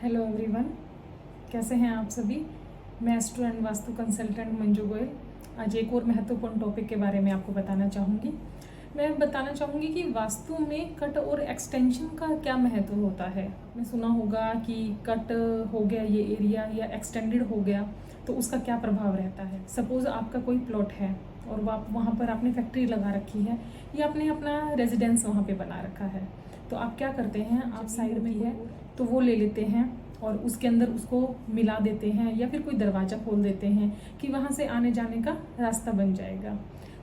Hello everyone, कैसे हैं आप सभी। मैं astro and vastu consultant Manju Goyal आज एक और महत्वपूर्ण टॉपिक के बारे में आपको बताना चाहूँगी। मैं बताना चाहूँगी कि वास्तु में कट और एक्सटेंशन का क्या महत्व होता है। आपने सुना होगा कि कट हो गया ये एरिया या एक्सटेंडेड हो गया तो उसका क्या प्रभाव रहता है। सपोज़ आपका कोई प्लॉट है और वहाँ पर आपने फैक्ट्री लगा रखी है या आपने अपना रेजिडेंस वहाँ पे बना रखा है, तो आप क्या करते हैं, आप साइड में है तो वो ले लेते हैं और उसके अंदर उसको मिला देते हैं या फिर कोई दरवाज़ा खोल देते हैं कि वहाँ से आने जाने का रास्ता बन जाएगा।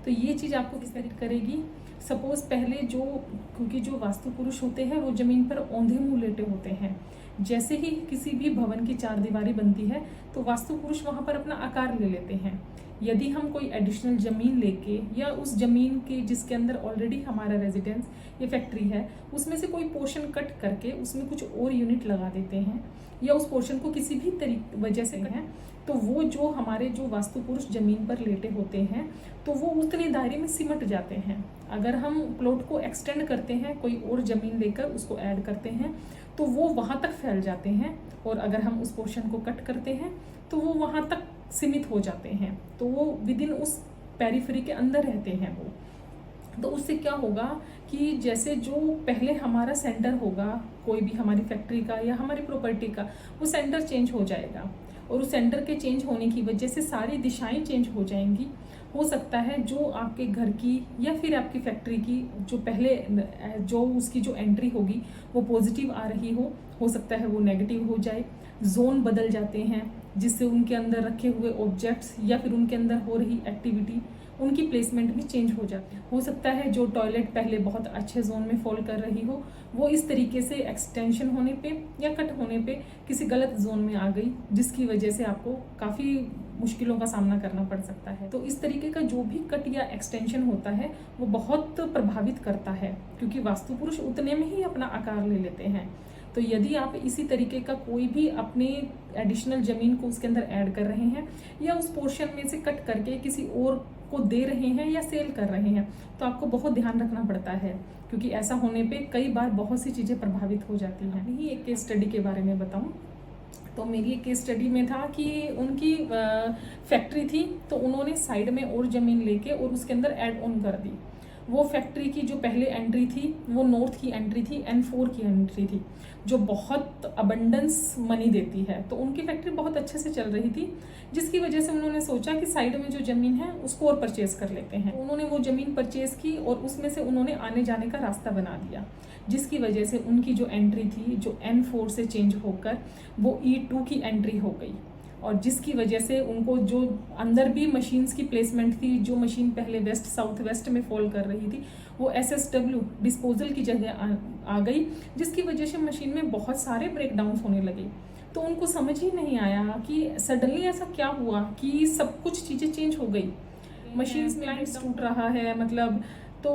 तो ये चीज़ आपको किस तरह करेगी। सपोज़ पहले क्योंकि जो वास्तु पुरुष होते हैं वो ज़मीन पर औंधे मुँह लेटे होते हैं। जैसे ही किसी भी भवन की चार दीवारी बनती है तो वास्तु पुरुष वहाँ पर अपना आकार ले लेते हैं। यदि हम कोई एडिशनल ज़मीन लेके या उस ज़मीन के जिसके अंदर ऑलरेडी हमारा रेजिडेंस या फैक्ट्री है उसमें से कोई पोर्शन कट करके उसमें कुछ और यूनिट लगा देते हैं या उस पोर्शन को किसी भी वजह से हैं, तो वो जो हमारे जो वास्तु पुरुष ज़मीन पर लेटे होते हैं तो वो उतने दायरे में सिमट जाते हैं। अगर हम प्लॉट को एक्सटेंड करते हैं, कोई और ज़मीन लेकर उसको ऐड करते हैं तो वो वहाँ तक फैल जाते हैं, और अगर हम उस पोर्शन को कट करते हैं तो वो वहाँ तक सीमित हो जाते हैं, तो वो विद इन उस पेरिफेरी के अंदर रहते हैं वो। तो उससे क्या होगा कि जैसे जो पहले हमारा सेंटर होगा कोई भी हमारी फैक्ट्री का या हमारी प्रॉपर्टी का, वो सेंटर चेंज हो जाएगा और उस सेंटर के चेंज होने की वजह से सारी दिशाएं चेंज हो जाएंगी। हो सकता है जो आपके घर की या फिर आपकी फैक्ट्री की जो पहले जो उसकी जो एंट्री होगी वो पॉजिटिव आ रही हो सकता है वो नेगेटिव हो जाए। जोन बदल जाते हैं जिससे उनके अंदर रखे हुए ऑब्जेक्ट्स या फिर उनके अंदर हो रही एक्टिविटी उनकी प्लेसमेंट भी चेंज हो जाती है। हो सकता है जो टॉयलेट पहले बहुत अच्छे जोन में फॉल कर रही हो वो इस तरीके से एक्सटेंशन होने पे या कट होने पे किसी गलत जोन में आ गई, जिसकी वजह से आपको काफ़ी मुश्किलों का सामना करना पड़ सकता है। तो इस तरीके का जो भी कट या एक्सटेंशन होता है वो बहुत प्रभावित करता है, क्योंकि वास्तु पुरुष उतने में ही अपना आकार ले लेते हैं। तो यदि आप इसी तरीके का कोई भी अपने एडिशनल ज़मीन को उसके अंदर ऐड कर रहे हैं या उस पोर्शन में से कट करके किसी और को दे रहे हैं या सेल कर रहे हैं, तो आपको बहुत ध्यान रखना पड़ता है, क्योंकि ऐसा होने पे कई बार बहुत सी चीज़ें प्रभावित हो जाती हैं। यही एक केस स्टडी के बारे में बताऊं तो मेरी एक केस स्टडी में था कि उनकी फैक्ट्री थी तो उन्होंने साइड में और ज़मीन लेके और उसके अंदर ऐड ऑन कर दी। वो फैक्ट्री की जो पहले एंट्री थी वो नॉर्थ की एंट्री थी, N4 की एंट्री थी, जो बहुत अबंडेंस मनी देती है। तो उनकी फैक्ट्री बहुत अच्छे से चल रही थी, जिसकी वजह से उन्होंने सोचा कि साइड में जो ज़मीन है उसको और परचेज कर लेते हैं। तो उन्होंने वो ज़मीन परचेज की और उसमें से उन्होंने आने जाने का रास्ता बना दिया, जिसकी वजह से उनकी जो एंट्री थी जो N4 से चेंज होकर वो E2 की एंट्री हो गई, और जिसकी वजह से उनको जो अंदर भी मशीन्स की प्लेसमेंट थी, जो मशीन पहले वेस्ट साउथ वेस्ट में फॉल कर रही थी वो SSW डिस्पोजल की जगह आ गई, जिसकी वजह से मशीन में बहुत सारे ब्रेकडाउन होने लगे। तो उनको समझ ही नहीं आया कि सडनली ऐसा क्या हुआ कि सब कुछ चीज़ें चेंज हो गई, मशीन्स में लाइट्स टूट रहा है मतलब। तो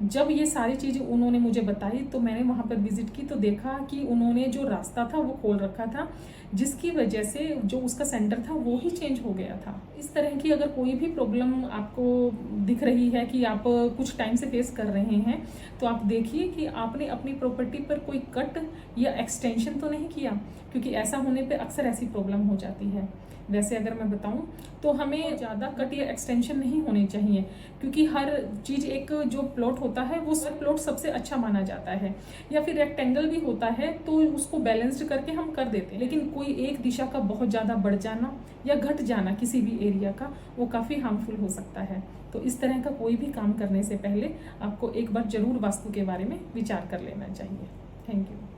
जब ये सारी चीज़ें उन्होंने मुझे बताई तो मैंने वहाँ पर विजिट की तो देखा कि उन्होंने जो रास्ता था वो खोल रखा था, जिसकी वजह से जो उसका सेंटर था वो ही चेंज हो गया था। इस तरह की अगर कोई भी प्रॉब्लम आपको दिख रही है कि आप कुछ टाइम से फेस कर रहे हैं, तो आप देखिए कि आपने अपनी प्रॉपर्टी पर कोई कट या एक्सटेंशन तो नहीं किया, क्योंकि ऐसा होने पे अक्सर ऐसी प्रॉब्लम हो जाती है। वैसे अगर मैं बताऊं तो हमें ज़्यादा कट या एक्सटेंशन नहीं होने चाहिए, क्योंकि हर चीज़ एक जो प्लॉट होता है वो सब प्लॉट सबसे अच्छा माना जाता है, या फिर रेक्टेंगल भी होता है तो उसको बैलेंस्ड करके हम कर देते हैं। लेकिन कोई एक दिशा का बहुत ज़्यादा बढ़ जाना या घट जाना किसी भी एरिया का वो काफ़ी हार्मफुल हो सकता है। तो इस तरह का कोई भी काम करने से पहले आपको एक बार ज़रूर वास्तु के बारे में विचार कर लेना चाहिए। Thank you.